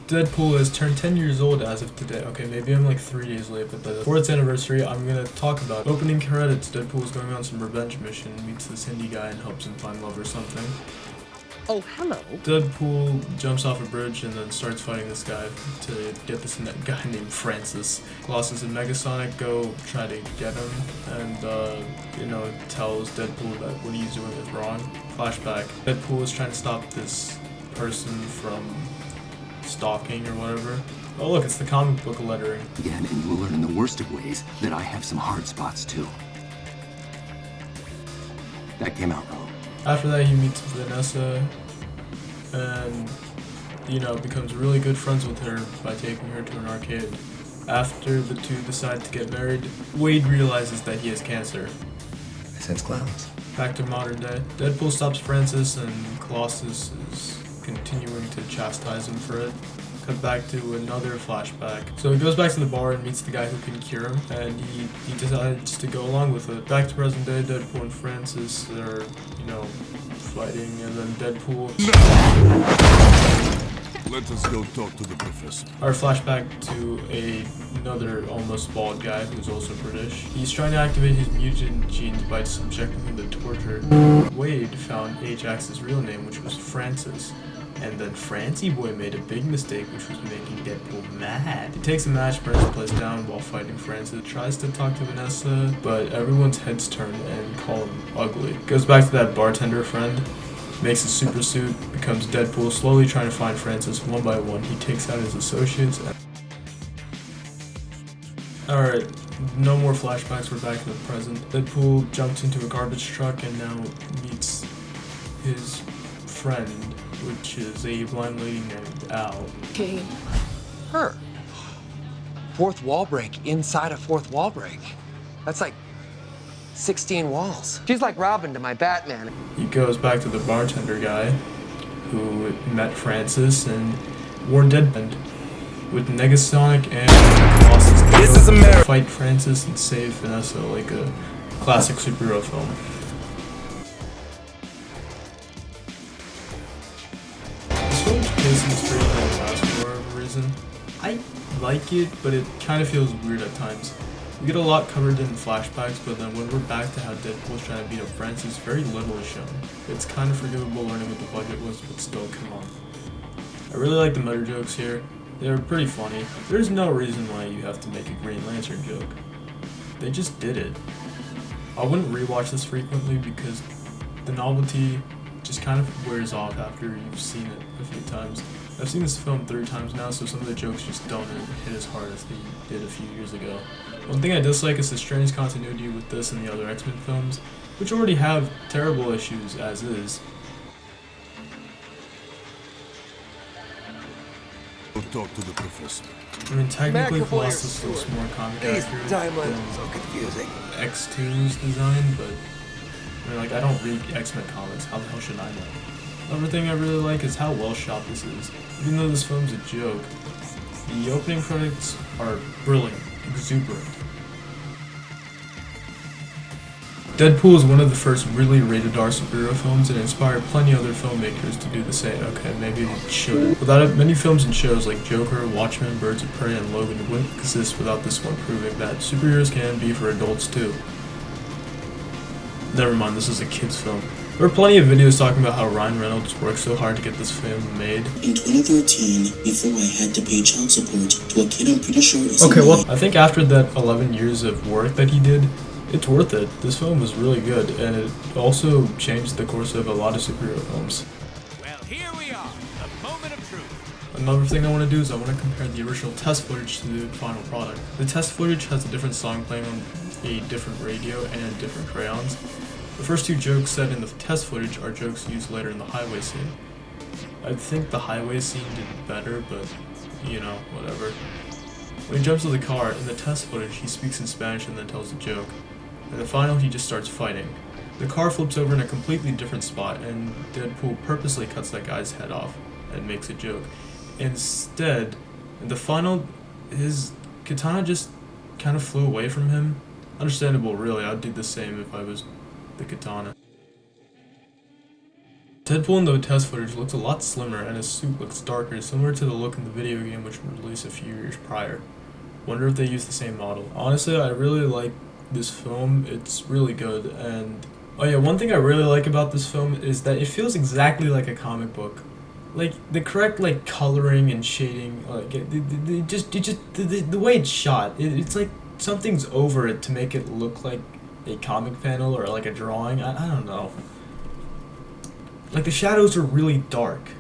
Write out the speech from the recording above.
Deadpool has turned 10 years old as of today. Okay, maybe I'm like 3 days late, but for its anniversary, I'm gonna talk about opening credits. Deadpool is going on some revenge mission, meets this indie guy and helps him find love or something. Oh, hello. Deadpool jumps off a bridge and then starts fighting this guy to get this guy named Francis. Colossus and Megasonic go try to get him and, tells Deadpool that what he's doing is wrong. Flashback. Deadpool is trying to stop this person from stalking or whatever. Oh look, it's the comic book lettering. Again, and you will learn in the worst of ways that I have some hard spots too. That came out wrong. After that, he meets Vanessa and, becomes really good friends with her by taking her to an arcade. After the two decide to get married, Wade realizes that he has cancer. I sense clouds. Back to modern day. Deadpool stops Francis and Colossus is continuing to chastise him for it. Cut back to another flashback. So he goes back to the bar and meets the guy who can cure him, and he decides to go along with it. Back to present day, Deadpool and Francis are, fighting, and then Deadpool... Let us go talk to the professor. Our flashback to another almost bald guy who's also British. He's trying to activate his mutant genes by subjecting him to torture. Wade found Ajax's real name, which was Francis. And then Francie Boy made a big mistake, which was making Deadpool mad. He takes a match, burns the place down while fighting Francis, tries to talk to Vanessa, but everyone's heads turn and call him ugly. Goes back to that bartender friend, makes a super suit, becomes Deadpool, slowly trying to find Francis one by one. He takes out his associates. Alright, no more flashbacks, we're back in the present. Deadpool jumps into a garbage truck and now meets his friend, which is a blind lady named Al. Kane. Her. Fourth wall break inside a fourth wall break. That's like 16 walls. She's like Robin to my Batman. He goes back to the bartender guy who met Francis and warned Deadpool with Negasonic and Colossus to fight Francis and save Vanessa like a classic superhero film. Jason's straight on the last for whatever reason. I like it, but it kind of feels weird at times. We get a lot covered in flashbacks, but then when we're back to how Deadpool's trying to beat up Francis, very little is shown. It's kind of forgivable learning what the budget was, but still, come on. I really like the meta jokes here. They're pretty funny. There's no reason why you have to make a Green Lantern joke. They just did it. I wouldn't rewatch this frequently because the novelty just kind of wears off after you've seen it a few times. I've seen this film 3 times now, so some of the jokes just don't hit as hard as they did a few years ago. One thing I dislike is the strange continuity with this and the other X-Men films, which already have terrible issues as is. Go talk to the professor. I mean, technically Colossus looks more comic These accurate timelines than are so confusing. X2's design, but I don't read X-Men comics, how the hell should I know? Another thing I really like is how well shot this is. Even though this film's a joke, the opening credits are brilliant, exuberant. Deadpool is one of the first really rated R superhero films and inspired plenty other filmmakers to do the same. Okay, maybe it shouldn't. Without it, many films and shows like Joker, Watchmen, Birds of Prey, and Logan wouldn't exist without this one proving that superheroes can be for adults too. Never mind, this is a kid's film. There are plenty of videos talking about how Ryan Reynolds worked so hard to get this film made. In 2013, before I had to pay child support to a kid I'm pretty sure is Okay, well, I think after that 11 years of work that he did, it's worth it. This film was really good, and it also changed the course of a lot of superhero films. Well, here we are, the moment of truth. Another thing I want to do is I want to compare the original test footage to the final product. The test footage has a different song playing on a different radio and different crayons. The first 2 jokes said in the test footage are jokes used later in the highway scene. I think the highway scene did better, but, whatever. When he jumps to the car, in the test footage he speaks in Spanish and then tells a joke. In the final he just starts fighting. The car flips over in a completely different spot and Deadpool purposely cuts that guy's head off and makes a joke. Instead, in the final, his katana just kind of flew away from him. Understandable, really. I'd do the same if I was the katana. Deadpool in the test footage looks a lot slimmer and his suit looks darker, similar to the look in the video game which was released a few years prior. Wonder if they used the same model. Honestly, I really like this film. It's really good. And oh yeah, one thing I really like about this film is that it feels exactly like a comic book. Like the correct like coloring and shading, like the way it's shot, it's like something's over it to make it look like a comic panel or like a drawing. I don't know. Like the shadows are really dark.